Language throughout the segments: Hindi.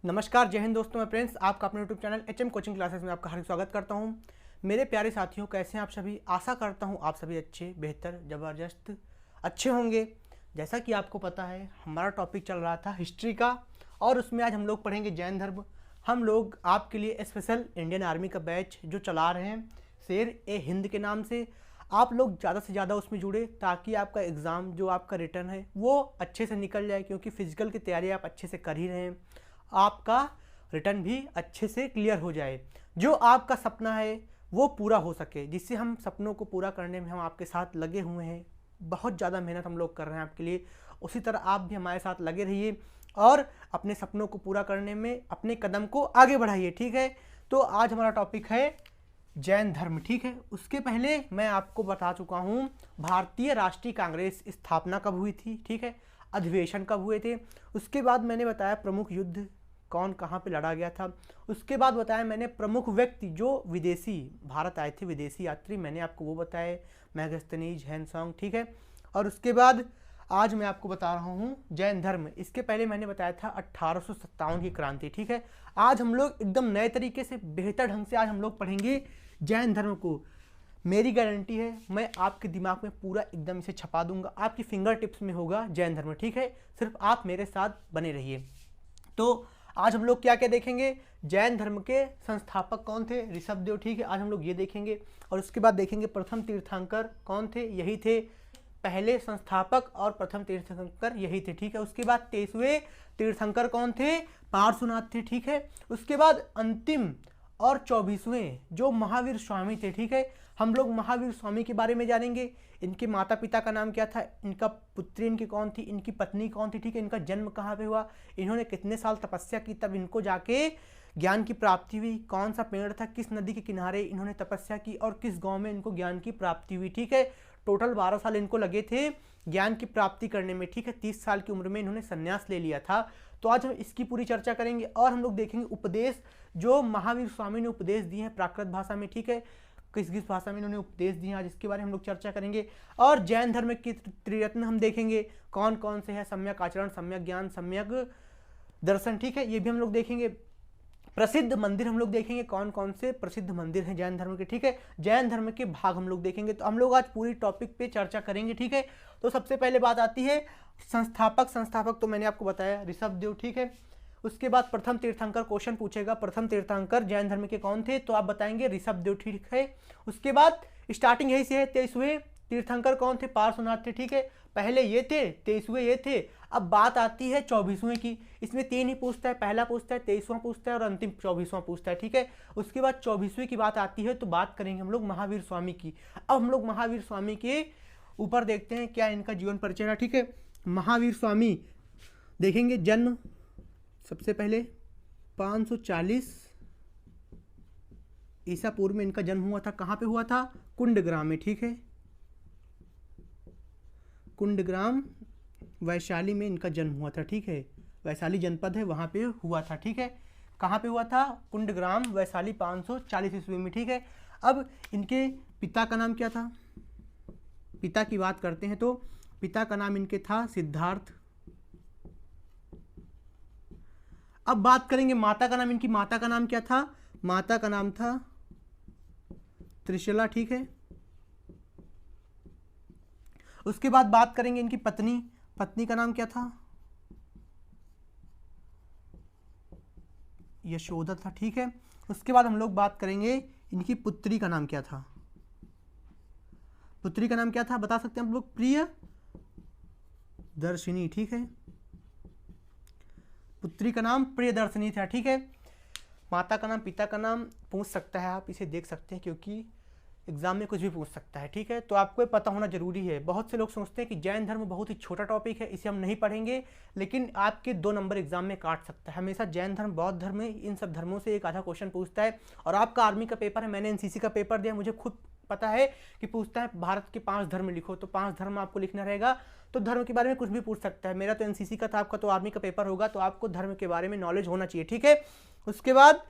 नमस्कार, जय हिंद दोस्तों। मैं प्रिंस आपका अपने YouTube channel HM coaching classes में आपका हार्दिक स्वागत करता हूं। मेरे प्यारे साथियों, कैसे हैं आप सभी। आशा करता हूं आप सभी अच्छे, बेहतर, ज़बरदस्त अच्छे होंगे। जैसा कि आपको पता है, हमारा टॉपिक चल रहा था हिस्ट्री का, और उसमें आज हम लोग पढ़ेंगे जैन धर्म। हम लोग आपके लिए स्पेशल इंडियन आर्मी का बैच जो चला रहे हैं, शेर ए हिंद के नाम से। आप लोग ज़्यादा से ज़्यादा उसमें जुड़े ताकि आपका एग्ज़ाम जो आपका रिटर्न है वो अच्छे से निकल जाए, क्योंकि फिजिकल की तैयारी आप अच्छे से कर ही रहे हैं। आपका रिटर्न भी अच्छे से क्लियर हो जाए, जो आपका सपना है वो पूरा हो सके, जिससे हम सपनों को पूरा करने में हम आपके साथ लगे हुए हैं। बहुत ज़्यादा मेहनत हम लोग कर रहे हैं आपके लिए। उसी तरह आप भी हमारे साथ लगे रहिए और अपने सपनों को पूरा करने में अपने कदम को आगे बढ़ाइए, ठीक है। तो आज हमारा टॉपिक है जैन धर्म, ठीक है। उसके पहले मैं आपको बता चुका हूँ भारतीय राष्ट्रीय कांग्रेस स्थापना कब हुई थी, ठीक है, अधिवेशन कब हुए थे। उसके बाद मैंने बताया प्रमुख युद्ध कौन कहाँ पे लड़ा गया था। उसके बाद बताया मैंने प्रमुख व्यक्ति जो विदेशी भारत आए थे, विदेशी यात्री, मैंने आपको वो बताया, मैगस्थनीज, हैनसोंग, ठीक है। और उसके बाद आज मैं आपको बता रहा हूँ जैन धर्म। इसके पहले मैंने बताया था 1857 की क्रांति, ठीक है। आज हम लोग एकदम नए तरीके से, बेहतर ढंग से आज हम लोग पढ़ेंगे जैन धर्म को। मेरी गारंटी है, मैं आपके दिमाग में पूरा एकदम इसे छपा दूंगा, आपकी फिंगर टिप्स में होगा जैन धर्म, ठीक है। सिर्फ आप मेरे साथ बने रहिए। तो आज हम लोग क्या क्या देखेंगे, जैन धर्म के संस्थापक कौन थे, ऋषभदेव, ठीक है। आज हम लोग ये देखेंगे। और उसके बाद देखेंगे प्रथम तीर्थंकर कौन थे, यही थे पहले संस्थापक, और प्रथम तीर्थंकर यही थे, ठीक है। उसके बाद 23वें तीर्थंकर कौन थे, पार्श्वनाथ थे, ठीक है। उसके बाद अंतिम और 24वें जो महावीर स्वामी थे, ठीक है। हम लोग महावीर स्वामी के बारे में जानेंगे। इनके माता पिता का नाम क्या था, इनका पुत्री इनकी कौन थी, इनकी पत्नी कौन थी, ठीक है। इनका जन्म कहाँ पे हुआ, इन्होंने कितने साल तपस्या की तब इनको जाके ज्ञान की प्राप्ति हुई, कौन सा पेड़ था, किस नदी के किनारे इन्होंने तपस्या की, और किस गांव में इनको ज्ञान की प्राप्ति हुई, ठीक है। टोटल 12 साल इनको लगे थे ज्ञान की प्राप्ति करने में, ठीक है। 30 साल की उम्र में इन्होंने संन्यास ले लिया था। तो आज हम इसकी पूरी चर्चा करेंगे। और हम लोग देखेंगे उपदेश जो महावीर स्वामी ने उपदेश दिए हैं प्राकृत भाषा में, ठीक है, किस किस भाषा में इन्होंने उपदेश दिए, आज इसके बारे में हम लोग चर्चा करेंगे। और जैन धर्म के त्रिरत्न हम देखेंगे कौन कौन से हैं, सम्यक आचरण, सम्यक ज्ञान, सम्यक दर्शन, ठीक है, ये भी हम लोग देखेंगे। प्रसिद्ध मंदिर हम लोग देखेंगे, कौन कौन से प्रसिद्ध मंदिर हैं जैन धर्म के, ठीक है। जैन धर्म के भाग हम लोग देखेंगे। तो हम लोग आज पूरी टॉपिक पे चर्चा करेंगे, ठीक है। तो सबसे पहले बात आती है संस्थापक तो मैंने आपको बताया ऋषभदेव, ठीक है। उसके बाद प्रथम तीर्थंकर, क्वेश्चन पूछेगा प्रथम तीर्थंकर जैन धर्म के कौन थे, तो आप बताएंगे ऋषभदेव, ठीक है। उसके बाद स्टार्टिंग यही से है, 23वें तीर्थंकर कौन थे, पार्श्वनाथ थे, ठीक है। पहले ये थे, 23वें ये थे। अब बात आती है 24वें की। इसमें 3 ही पूछता है, पहला पूछता है, 23वां पूछता है, और अंतिम 24वां पूछता है, ठीक है। उसके बाद 24वें की बात आती है, तो बात करेंगे हम लोग महावीर स्वामी की। अब हम लोग महावीर स्वामी के ऊपर देखते हैं क्या इनका जीवन परिचय है, ठीक है। महावीर स्वामी देखेंगे, जन्म सबसे पहले 540 ईसा पूर्व में इनका जन्म हुआ था। कहाँ पे हुआ था, कुंडग्राम में, ठीक है। कुंडग्राम वैशाली में इनका जन्म हुआ था, ठीक है। वैशाली जनपद है, वहाँ पे हुआ था, ठीक है। कहाँ पे हुआ था, कुंडग्राम वैशाली, 540 ईस्वी में, ठीक है। अब इनके पिता का नाम क्या था, पिता की बात करते हैं तो पिता का नाम इनके था सिद्धार्थ। अब बात करेंगे माता का नाम, इनकी माता का नाम क्या था, माता का नाम था त्रिशला, ठीक है। उसके बाद बात करेंगे इनकी पत्नी का नाम क्या था, यशोदा था, ठीक है। उसके बाद हम लोग बात करेंगे इनकी पुत्री का नाम क्या था, पुत्री का नाम क्या था बता सकते हैं हम लोग, प्रिय दर्शिनी, ठीक है। पुत्री का नाम प्रियदर्शिनी था, ठीक है। माता का नाम, पिता का नाम पूछ सकता है, आप इसे देख सकते हैं, क्योंकि एग्जाम में कुछ भी पूछ सकता है, ठीक है। तो आपको पता होना जरूरी है। बहुत से लोग सोचते हैं कि जैन धर्म बहुत ही छोटा टॉपिक है, इसे हम नहीं पढ़ेंगे, लेकिन आपके 2 नंबर एग्जाम में काट सकता है। हमेशा जैन धर्म, बौद्ध धर्म, इन सब धर्मों से एक आधा क्वेश्चन पूछता है। और आपका आर्मी का पेपर है, मैंने एनसीसी का पेपर दिया, मुझे खुद पता है कि पूछता है भारत के 5 धर्म लिखो, तो 5 धर्म आपको लिखना रहेगा। तो धर्म के बारे में कुछ भी पूछ सकता है। मेरा तो एनसीसी का था, आपका तो आर्मी का पेपर होगा, तो आपको धर्म के बारे में नॉलेज होना चाहिए, ठीक है। उसके बाद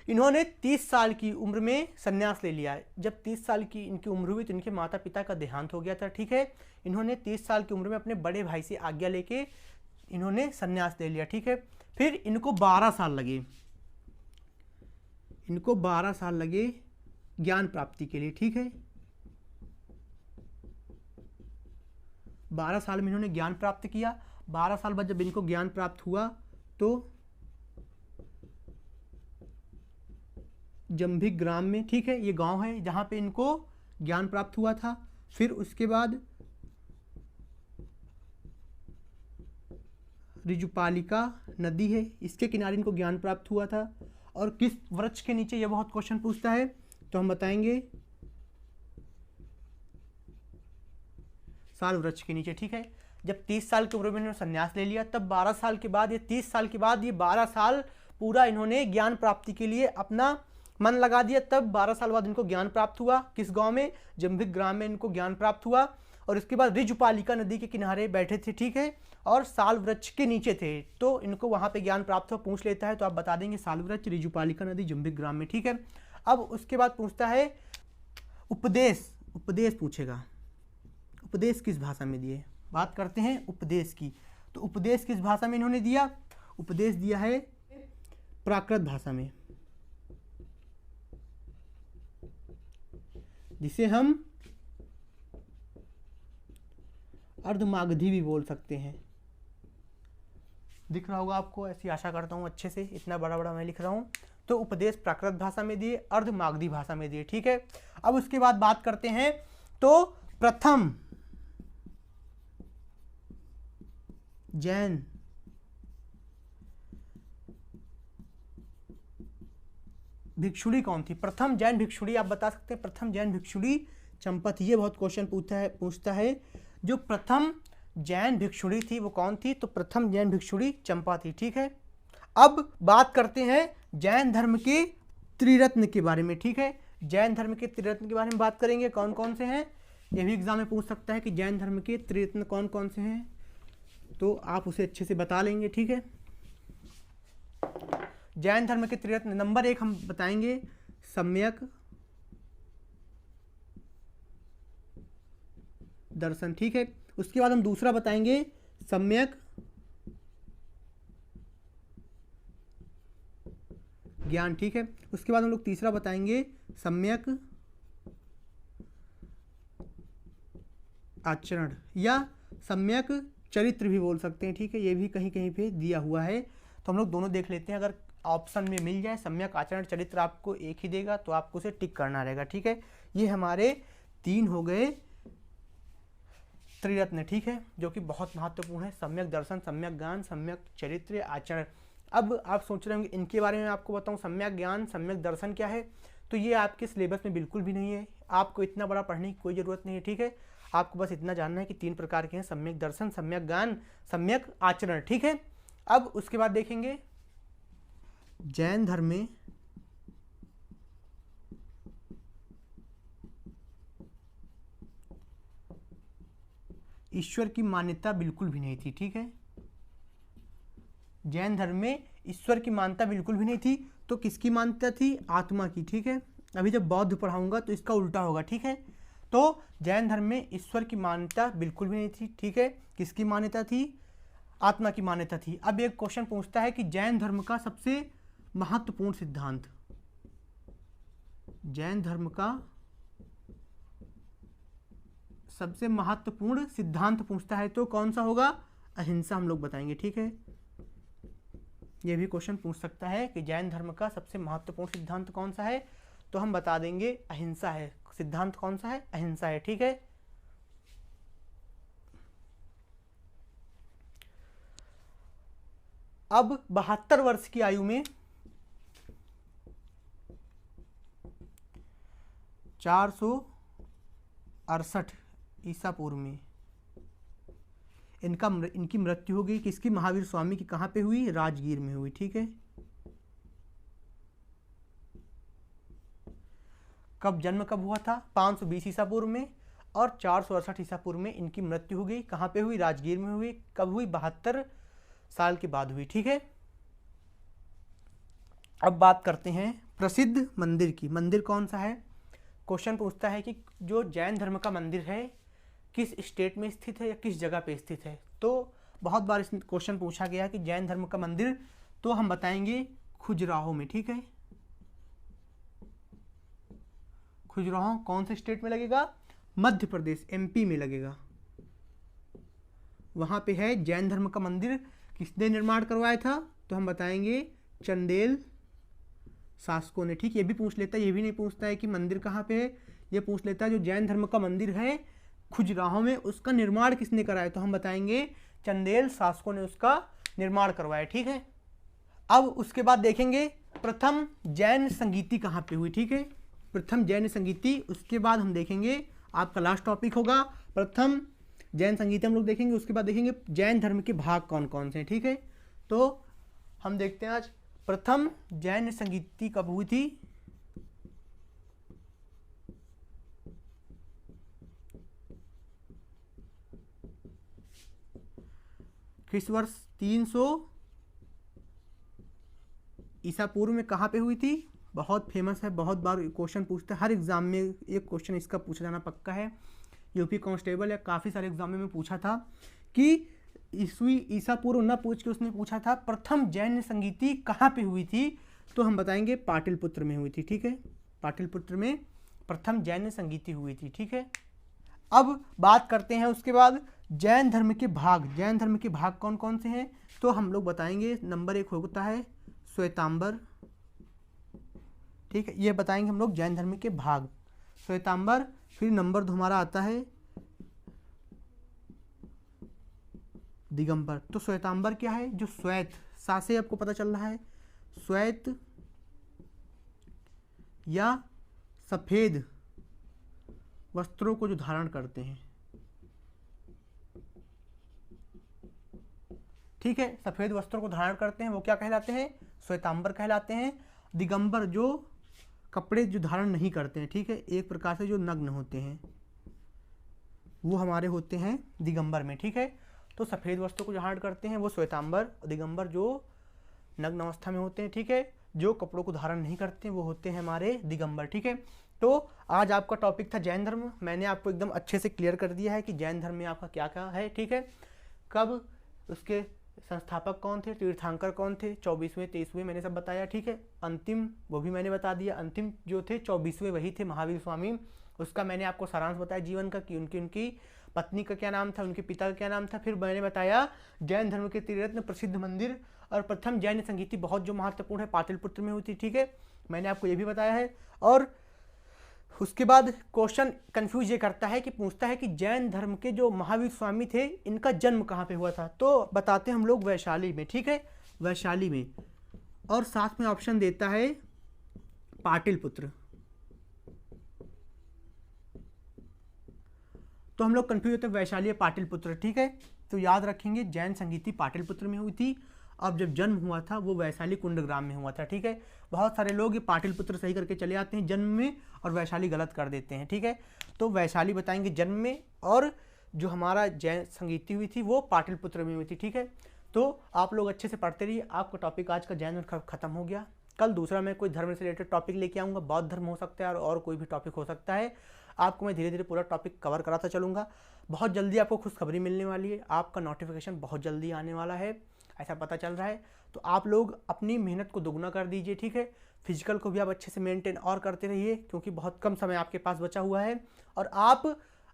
इन्होंने 30 साल की उम्र में संन्यास ले लिया। जब 30 साल की इनकी उम्र हुई तो इनके माता पिता का देहांत हो गया था, ठीक है। इन्होंने 30 साल की उम्र में अपने बड़े भाई से आज्ञा लेके इन्होंने संन्यास ले लिया, ठीक है। फिर इनको 12 साल लगे, इनको 12 साल लगे ज्ञान प्राप्ति के लिए, ठीक है। 12 साल में इन्होंने ज्ञान प्राप्त किया। 12 साल बाद जब इनको ज्ञान प्राप्त हुआ तो जंभिक ग्राम में, ठीक है, ये गांव है जहां पे इनको ज्ञान प्राप्त हुआ था। फिर उसके बाद ऋजुपालिका नदी है, इसके किनारे इनको ज्ञान प्राप्त हुआ था। और किस वृक्ष के नीचे, यह बहुत क्वेश्चन पूछता है, तो हम बताएंगे साल वृक्ष के नीचे, ठीक है। जब 30 साल की उम्र में इन्होंने संन्यास ले लिया, तब 12 साल के बाद, ये 30 साल के बाद, ये 12 साल पूरा इन्होंने ज्ञान प्राप्ति के लिए अपना मन लगा दिया। तब 12 साल बाद इनको ज्ञान प्राप्त हुआ। किस गांव में? जंभिक ग्राम में इनको ज्ञान प्राप्त हुआ। और इसके बाद ऋजुपालिका नदी के किनारे बैठे थे, ठीक है, और साल वृक्ष के नीचे थे, तो इनको वहां पे ज्ञान प्राप्त हुआ। पूछ लेता है तो आप बता देंगे साल वृक्ष, ऋजुपालिका नदी, जंभिक ग्राम में, ठीक है। अब उसके बाद पूछता है उपदेश, उपदेश पूछेगा। उपदेश किस भाषा में दिए? बात करते हैं उपदेश की। तो उपदेश किस भाषा में इन्होंने दिया? उपदेश दिया है प्राकृत भाषा में, जिसे हम अर्धमागधी भी बोल सकते हैं। दिख रहा होगा आपको, ऐसी आशा करता हूं अच्छे से, इतना बड़ा बड़ा मैं लिख रहा हूं। तो उपदेश प्राकृत भाषा में दिए, अर्धमागधी भाषा में दिए, ठीक है। अब उसके बाद बात करते हैं, तो प्रथम जैन भिक्षुणी कौन थी? प्रथम जैन भिक्षुणी आप बता सकते हैं। प्रथम जैन भिक्षुणी चंपा थी। ये बहुत क्वेश्चन पूछता है जो प्रथम जैन भिक्षुणी थी वो कौन थी? तो प्रथम जैन भिक्षुणी चंपा थी, ठीक है। अब बात करते हैं जैन धर्म के त्रिरत्न के बारे में, ठीक है। जैन धर्म के त्रिरत्न के बारे में बात करेंगे, कौन कौन से हैं। ये भी एग्जाम में पूछ सकता है कि जैन धर्म के त्रिरत्न कौन कौन से हैं, तो आप उसे अच्छे से बता लेंगे, ठीक है। जैन धर्म के त्रिरत्न, नंबर 1 हम बताएंगे सम्यक दर्शन, ठीक है। उसके बाद हम दूसरा बताएंगे सम्यक ज्ञान, ठीक है। उसके बाद हम लोग तीसरा बताएंगे सम्यक आचरण या सम्यक चरित्र भी बोल सकते हैं, ठीक है। ये भी कहीं कहीं पे दिया हुआ है, तो हम लोग दोनों देख लेते हैं। अगर ऑप्शन में मिल जाए सम्यक आचरण चरित्र आपको एक ही देगा तो आपको उसे टिक करना रहेगा, ठीक है। ये हमारे 3 हो गए त्रिरत्न, ठीक है, जो कि बहुत महत्वपूर्ण है। सम्यक दर्शन, सम्यक ज्ञान, सम्यक चरित्र, आचरण। अब आप सोच रहे होंगे इनके बारे में आपको बताऊं, सम्यक ज्ञान, सम्यक दर्शन क्या है। तो ये आपके सिलेबस में बिल्कुल भी नहीं है, आपको इतना बड़ा पढ़ने की कोई ज़रूरत नहीं है, ठीक है। आपको बस इतना जानना है कि 3 प्रकार के हैं, सम्यक दर्शन, सम्यक ज्ञान, सम्यक आचरण, ठीक है। अब उसके बाद देखेंगे जैन धर्म में ईश्वर की मान्यता बिल्कुल भी नहीं थी, ठीक है। जैन धर्म में ईश्वर की मान्यता बिल्कुल भी नहीं थी, तो किसकी मान्यता थी? आत्मा की, ठीक है। अभी जब बौद्ध पढ़ाऊंगा तो इसका उल्टा होगा, ठीक है। तो जैन धर्म में ईश्वर की मान्यता बिल्कुल भी नहीं थी, ठीक है। किसकी मान्यता थी? आत्मा की मान्यता थी। अब एक क्वेश्चन पूछता है कि जैन धर्म का सबसे महत्वपूर्ण सिद्धांत, जैन धर्म का सबसे महत्वपूर्ण सिद्धांत पूछता है तो कौन सा होगा? अहिंसा हम लोग बताएंगे, ठीक है। यह भी क्वेश्चन पूछ सकता है कि जैन धर्म का सबसे महत्वपूर्ण सिद्धांत कौन सा है, तो हम बता देंगे अहिंसा है। सिद्धांत कौन सा है? अहिंसा है, ठीक है। अब 72 वर्ष की आयु में 468 ईसा पूर्व में इनकी मृत्यु हो गई। किसकी? महावीर स्वामी की। कहाँ पे हुई? राजगीर में हुई, ठीक है। कब जन्म कब हुआ था? 520 ईसा पूर्व में, और 468 ईसा पूर्व में इनकी मृत्यु हो गई। कहाँ पे हुई? राजगीर में हुई। कब हुई? 72 साल के बाद हुई, ठीक है। अब बात करते हैं प्रसिद्ध मंदिर की। मंदिर कौन सा है? क्वेश्चन पूछता है कि जो जैन धर्म का मंदिर है किस स्टेट में स्थित है या किस जगह पे स्थित है। तो बहुत बार इस क्वेश्चन पूछा गया कि जैन धर्म का मंदिर तो हम बताएंगे खजुराहो में, ठीक है। खजुराहो कौन से स्टेट में लगेगा? मध्य प्रदेश, एमपी में लगेगा। वहाँ पे है जैन धर्म का मंदिर। किसने निर्माण करवाया था? तो हम बताएंगे चंदेल शासकों ने, ठीक। ये भी पूछ लेता है, ये भी नहीं पूछता है कि मंदिर कहाँ पे है, ये पूछ लेता है जो जैन धर्म का मंदिर है खजुराहो में उसका निर्माण किसने कराया? तो हम बताएंगे चंदेल शासकों ने उसका निर्माण करवाया, ठीक है। अब उसके बाद देखेंगे प्रथम जैन संगीति कहाँ पे हुई, ठीक है। प्रथम जैन संगीति, उसके बाद हम देखेंगे आपका लास्ट टॉपिक होगा प्रथम जैन संगीति हम लोग देखेंगे। उसके बाद देखेंगे जैन धर्म के भाग कौन कौन से हैं, ठीक है। तो हम देखते हैं आज प्रथम जैन संगीति कब हुई थी। किस वर्ष? 300 ईसा पूर्व में। कहाँ पे हुई थी? बहुत फेमस है, बहुत बार क्वेश्चन पूछता है, हर एग्जाम में एक क्वेश्चन इसका पूछा जाना पक्का है। यूपी कांस्टेबल या काफ़ी सारे एग्जाम में पूछा था कि ईसा पूर्व न पूछ के उसने पूछा था प्रथम जैन संगीति कहाँ पे हुई थी। तो हम बताएंगे पाटलिपुत्र में हुई थी, ठीक है। पाटलिपुत्र में प्रथम जैन संगीति हुई थी, ठीक है। अब बात करते हैं उसके बाद जैन धर्म के भाग। जैन धर्म के भाग कौन कौन से हैं? तो हम लोग बताएंगे नंबर 1 होता है श्वेतांबर, ठीक है। ये बताएंगे हम लोग जैन धर्म के भाग, श्वेतांबर। फिर नंबर 2 हमारा आता है दिगंबर। तो श्वेतांबर क्या है? जो श्वेत, सा से आपको पता चल रहा है, श्वेत या सफेद वस्त्रों को जो धारण करते हैं, ठीक है। सफेद वस्त्रों को धारण करते हैं वो क्या कहलाते हैं? श्वेतांबर कहलाते हैं। दिगंबर जो कपड़े जो धारण नहीं करते हैं, ठीक है, एक प्रकार से जो नग्न होते हैं वो हमारे होते हैं दिगंबर में, ठीक है। तो सफ़ेद वस्त्रों को धारण करते हैं वो श्वेतांबर, दिगंबर जो नग्न अवस्था में होते हैं, ठीक है। जो कपड़ों को धारण नहीं करते वो होते हैं हमारे दिगंबर, ठीक है। तो आज आपका टॉपिक था जैन धर्म। मैंने आपको एकदम अच्छे से क्लियर कर दिया है कि जैन धर्म में आपका क्या क्या है, ठीक है। कब उसके संस्थापक कौन थे, तीर्थंकर कौन थे, 24वें 23वें मैंने सब बताया, ठीक है। अंतिम वो भी मैंने बता दिया, अंतिम जो थे 24वें वही थे महावीर स्वामी। उसका मैंने आपको सारांश बताया जीवन का कि उनकी पत्नी का क्या नाम था, उनके पिता का क्या नाम था। फिर मैंने बताया जैन धर्म के त्रिरत्न प्रसिद्ध मंदिर और प्रथम जैन संगीति बहुत जो महत्वपूर्ण है पाटलिपुत्र में हुई थी, ठीक है। मैंने आपको ये भी बताया है। और उसके बाद क्वेश्चन कंफ्यूज ये करता है कि पूछता है कि जैन धर्म के जो महावीर स्वामी थे इनका जन्म कहाँ पे हुआ था। तो बताते हैं हम लोग वैशाली में, ठीक है, वैशाली में। और साथ में ऑप्शन देता है पाटलिपुत्र। तो हम लोग कंफ्यूज होते हैं वैशाली या पाटलिपुत्र, ठीक है। तो याद रखेंगे जैन संगीति पाटलिपुत्र में हुई थी। अब जब जन्म हुआ था वो वैशाली कुंडग्राम में हुआ था, ठीक है। बहुत सारे लोग ये पाटलिपुत्र सही करके चले आते हैं जन्म में और वैशाली गलत कर देते हैं, ठीक है। तो वैशाली बताएंगे जन्म में, और जो हमारा जैन संगीति हुई थी वो पाटलिपुत्र में हुई थी, ठीक है। तो आप लोग अच्छे से पढ़ते रहिए। आपका टॉपिक आज का जैन खत्म हो गया। कल दूसरा मैं कोई धर्म से रिलेटेड टॉपिक लेके आऊँगा। बौद्ध धर्म हो सकता है और कोई भी टॉपिक हो सकता है। आपको मैं धीरे धीरे पूरा टॉपिक कवर कराता चलूँगा। बहुत जल्दी आपको खुशखबरी मिलने वाली है, आपका नोटिफिकेशन बहुत जल्दी आने वाला है, ऐसा पता चल रहा है। तो आप लोग अपनी मेहनत को दोगुना कर दीजिए, ठीक है। फिजिकल को भी आप अच्छे से मेंटेन और करते रहिए क्योंकि बहुत कम समय आपके पास बचा हुआ है। और आप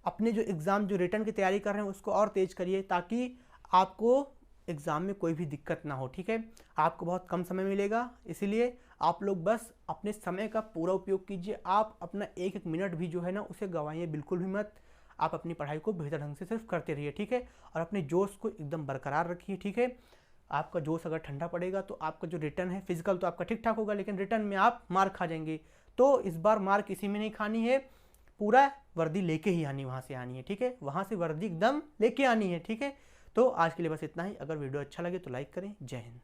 अपने जो एग्ज़ाम जो रिटर्न की तैयारी कर रहे हैं उसको और तेज़ करिए ताकि आपको एग्ज़ाम में कोई भी दिक्कत ना हो, ठीक है। आपको बहुत कम समय मिलेगा, इसीलिए आप लोग बस अपने समय का पूरा उपयोग कीजिए। आप अपना एक एक मिनट भी जो है ना उसे गंवाइए बिल्कुल भी मत। आप अपनी पढ़ाई को बेहतर ढंग से सिर्फ करते रहिए, ठीक है। और अपने जोश को एकदम बरकरार रखिए, ठीक है। आपका जोश अगर ठंडा पड़ेगा तो आपका जो रिटर्न है फिजिकल तो आपका ठीक ठाक होगा, लेकिन रिटर्न में आप मार खा जाएंगे। तो इस बार मार किसी में नहीं खानी है, पूरा वर्दी लेके ही आनी, वहाँ से आनी है, ठीक है। वहाँ से वर्दी एकदम लेके आनी है, ठीक है। तो आज के लिए बस इतना ही। अगर वीडियो अच्छा लगे तो लाइक करें। जय हिंद।